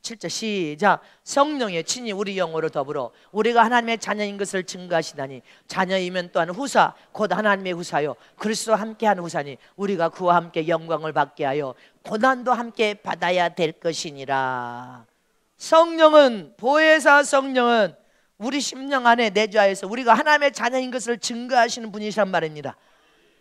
7절 시작. 성령의 친히 우리 영으로 더불어 우리가 하나님의 자녀인 것을 증거하시다니 자녀이면 또한 후사 곧 하나님의 후사요 그리스도와 함께하는 후사니 우리가 그와 함께 영광을 받게 하여 고난도 함께 받아야 될 것이니라. 성령은, 보혜사 성령은 우리 심령 안에 내주하여서 우리가 하나님의 자녀인 것을 증거하시는 분이란 말입니다.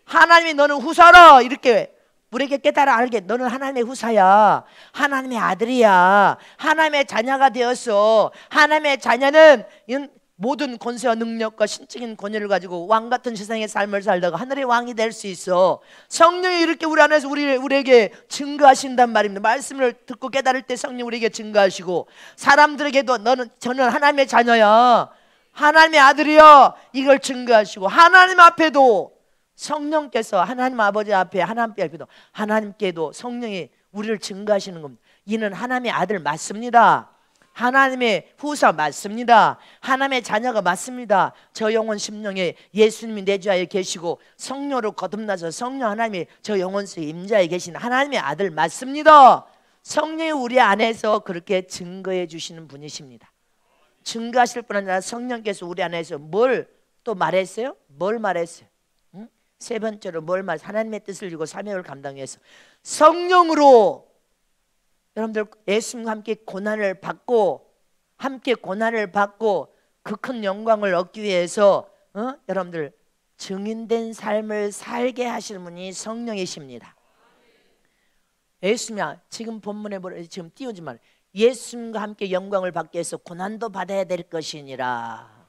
하나님이 너는 후사라 이렇게 우리에게 깨달아 알게, 너는 하나님의 후사야, 하나님의 아들이야, 하나님의 자녀가 되었어. 하나님의 자녀는 모든 권세와 능력과 신적인 권위를 가지고 왕같은 세상의 삶을 살다가 하늘의 왕이 될 수 있어. 성령이 이렇게 우리 안에서 우리에게 증거하신단 말입니다. 말씀을 듣고 깨달을 때 성령 우리에게 증거하시고, 사람들에게도 저는 하나님의 자녀야, 하나님의 아들이야, 이걸 증거하시고, 하나님 앞에도 성령께서 하나님 아버지 앞에, 하나님 앞에도 하나님께도 성령이 우리를 증거하시는 겁니다. 이는 하나님의 아들 맞습니다. 하나님의 후사 맞습니다. 하나님의 자녀가 맞습니다. 저 영혼 심령에 예수님이 내주하여 계시고 성령으로 거듭나서 성령 하나님이 저 영혼 속에 임자해 계신 하나님의 아들 맞습니다. 성령이 우리 안에서 그렇게 증거해 주시는 분이십니다. 증거하실 뿐 아니라 성령께서 우리 안에서 뭘 또 말했어요? 뭘 말했어요? 세 번째로 뭘 말했어요? 하나님의 뜻을 이루고 사명을 감당해서 성령으로 여러분들 예수님과 함께 고난을 받고 그 큰 영광을 얻기 위해서 여러분들 증인된 삶을 살게 하시는 분이 성령이십니다. 예수님이 지금 본문에 지금 띄우지만 예수님과 함께 영광을 받기 위해서 고난도 받아야 될 것이니라.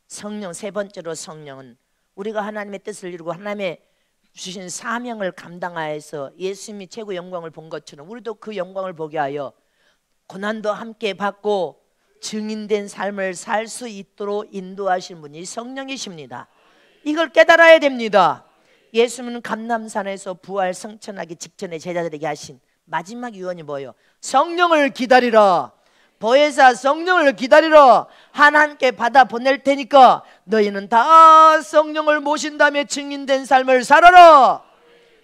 성령, 세 번째로 성령은 우리가 하나님의 뜻을 이루고 하나님의 주신 사명을 감당하여서 예수님이 최고 영광을 본 것처럼 우리도 그 영광을 보게 하여 고난도 함께 받고 증인된 삶을 살 수 있도록 인도하시는 분이 성령이십니다. 이걸 깨달아야 됩니다. 예수님은 감람산에서 부활 성천하기 직전에 제자들에게 하신 마지막 유언이 뭐예요? 성령을 기다리라. 보혜사 성령을 기다리라. 하나님께 받아 보낼 테니까 너희는 다 성령을 모신 다음에 증인된 삶을 살아라.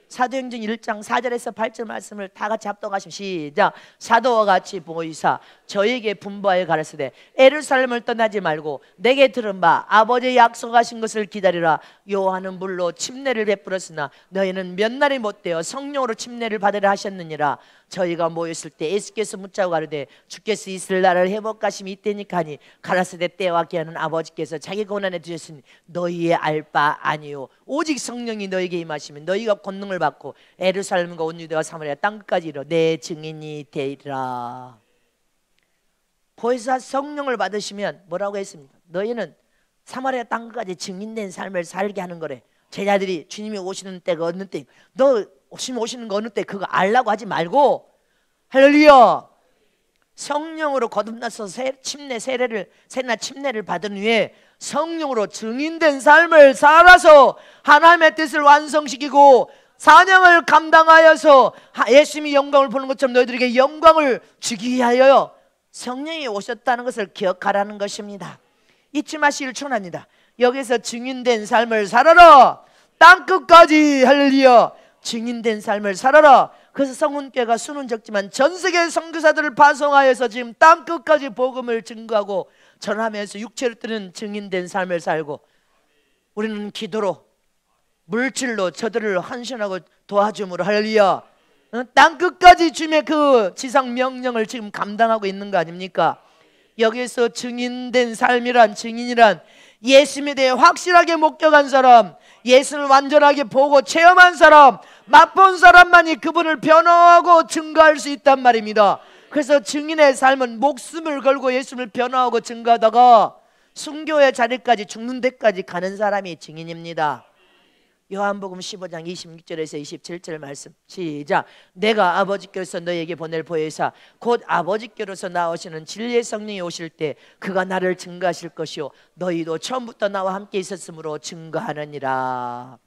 사도행전 1장 4절에서 8절 말씀을 다 같이 합독하시면 시작. 사도와 같이 보이사 저에게 분부하여 가르치되 예루살렘을 떠나지 말고 내게 들은 바 아버지의 약속하신 것을 기다리라. 요한은 물로 침례를 베풀었으나 너희는 몇 날이 못되어 성령으로 침례를 받으라 하셨느니라. 저희가 모였을 때 예수께서 묻자고 가르되 주께서 있을 날을 회복하심이 이때니까 하니 가라사대 때와 기한은 아버지께서 자기 권한에 두셨으니 너희의 알 바 아니요 오직 성령이 너희에게 임하시면 너희가 권능을 받고 예루살렘과 온 유대와 사마리아 땅끝까지 이르러 내 증인이 되리라. 보혜사 성령을 받으시면 뭐라고 했습니까? 너희는 사마리아 땅끝까지 증인된 삶을 살게 하는 거래. 제자들이 주님이 오시는 때가 어느 때, 너 주님 오시는 거 어느 때 그거 알라고 하지 말고 할렐루야, 성령으로 거듭나서 세례나 침례를 받은 후에 성령으로 증인된 삶을 살아서 하나님의 뜻을 완성시키고 사명을 감당하여서 예수님이 영광을 보는 것처럼 너희들에게 영광을 주기 위하여 성령이 오셨다는 것을 기억하라는 것입니다. 잊지 마시길 축원합니다. 여기서 증인된 삶을 살아라. 땅끝까지 할렐루야, 증인된 삶을 살아라. 그래서 성훈교회가 수는 적지만 전 세계 선교사들을 파송하여서 지금 땅끝까지 복음을 증거하고 전하면서 육체로 뜨는 증인된 삶을 살고, 우리는 기도로 물질로 저들을 헌신하고 도와줌으로 할렐루야 땅끝까지 주님의 그 지상 명령을 지금 감당하고 있는 거 아닙니까? 여기에서 증인된 삶이란, 증인이란 예수님에 대해 확실하게 목격한 사람, 예수를 완전하게 보고 체험한 사람, 맛본 사람만이 그분을 변화하고 증거할 수 있단 말입니다. 그래서 증인의 삶은 목숨을 걸고 예수를 변화하고 증거하다가 순교의 자리까지, 죽는 데까지 가는 사람이 증인입니다. 요한복음 15장 26절에서 27절 말씀 시작. 내가 아버지께로서 너에게 보낼 보혜사 곧 아버지께로서 나오시는 진리의 성령이 오실 때 그가 나를 증거하실 것이요 너희도 처음부터 나와 함께 있었으므로 증거하느니라.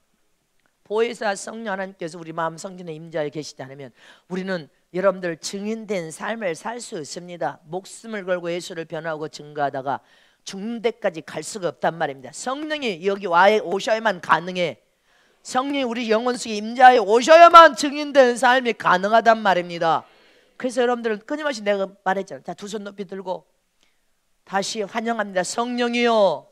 보혜사 성령 하나님께서 우리 마음 성전에 임재하여 계시지 않으면 우리는 여러분들 증인된 삶을 살 수 있습니다. 목숨을 걸고 예수를 변화하고 증거하다가 죽는 데까지 갈 수가 없단 말입니다. 성령이 여기 오셔야만 가능해. 성령이 우리 영혼 속에 임재하여 오셔야만 증인된 삶이 가능하단 말입니다. 그래서 여러분들은 끊임없이 내가 말했잖아요. 자, 두 손 높이 들고 다시 환영합니다. 성령이여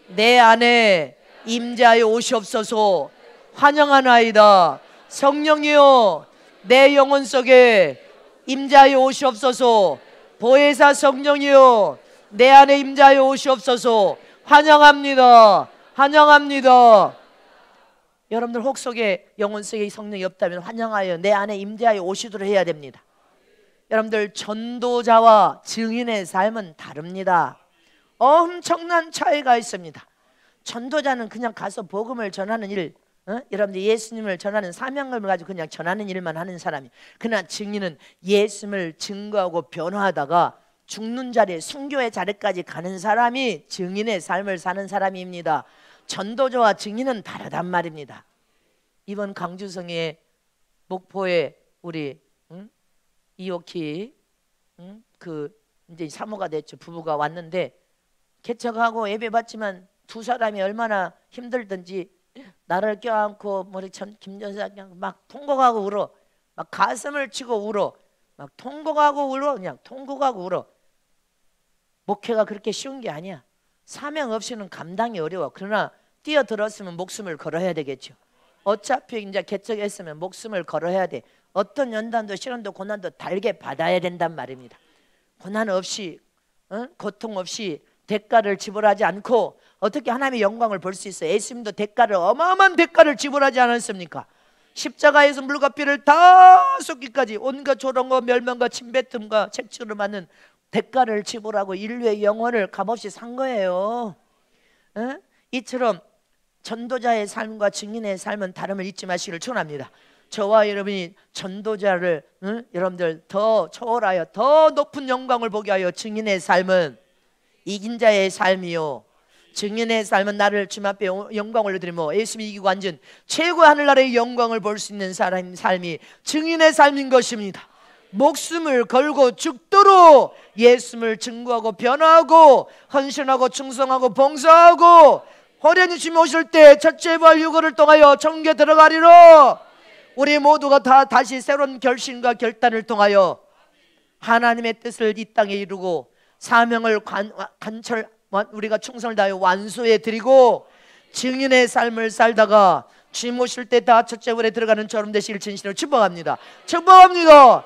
내 안에 임재하여 오시옵소서. 환영하나이다. 성령이여 내 영혼 속에 임재하여 오시옵소서. 보혜사 성령이여 내 안에 임재하여 오시옵소서. 환영합니다. 환영합니다. 여러분들 혹 속에 영혼 속에 성령이 없다면 환영하여 내 안에 임재하여 오시도록 해야 됩니다. 여러분들 전도자와 증인의 삶은 다릅니다. 엄청난 차이가 있습니다. 전도자는 그냥 가서 복음을 전하는 일, 여러분들 예수님을 전하는 사명을 가지고 그냥 전하는 일만 하는 사람이. 그러나 증인은 예수님을 증거하고 변화하다가 죽는 자리에 순교의 자리까지 가는 사람이 증인의 삶을 사는 사람입니다. 전도자와 증인은 다르단 말입니다. 이번 강주성의 목포에 우리 이옥희 그 이제 사모가 됐죠. 부부가 왔는데 개척하고 예배 받지만 두 사람이 얼마나 힘들든지 나를 껴안고 머리 참 김전사 막 통곡하고 울어. 막 가슴을 치고 울어. 막 통곡하고 울어. 그냥 통곡하고 울어. 목회가 그렇게 쉬운 게 아니야. 사명 없이는 감당이 어려워. 그러나 뛰어들었으면 목숨을 걸어야 되겠죠. 어차피 이제 개척했으면 목숨을 걸어야 돼. 어떤 연단도 시련도 고난도 달게 받아야 된단 말입니다. 고난 없이 고통 없이 대가를 지불하지 않고 어떻게 하나님의 영광을 볼 수 있어요? 예수님도 대가를 어마어마한 대가를 지불하지 않았습니까? 십자가에서 물과 피를 다 쏟기까지 온갖 조롱과 멸망과 침뱉음과 책치를 받는 대가를 지불하고 인류의 영혼을 값없이 산 거예요. 이처럼 전도자의 삶과 증인의 삶은 다름을 잊지 마시기를 축원합니다. 저와 여러분이 전도자를 여러분들 더 초월하여 더 높은 영광을 보게 하여 증인의 삶은 이긴 자의 삶이요 증인의 삶은 나를 주님 앞에 영광 올려드리며 예수님이 이기고 앉은 최고의 하늘나라의 영광을 볼 수 있는 사람의 삶이 증인의 삶인 것입니다. 목숨을 걸고 죽도록 예수님을 증거하고 변화하고 헌신하고 충성하고 봉사하고 호련히 주님 오실 때 첫째 부활 유고를 통하여 천국에 들어가리라. 우리 모두가 다 다시 새로운 결심과 결단을 통하여 하나님의 뜻을 이 땅에 이루고 사명을 우리가 충성을 다하여 완수해 드리고 증인의 삶을 살다가 주님 오실 때 다 첫째 부활에 들어가는 저럼 되시길 진실로 축복합니다. 축복합니다.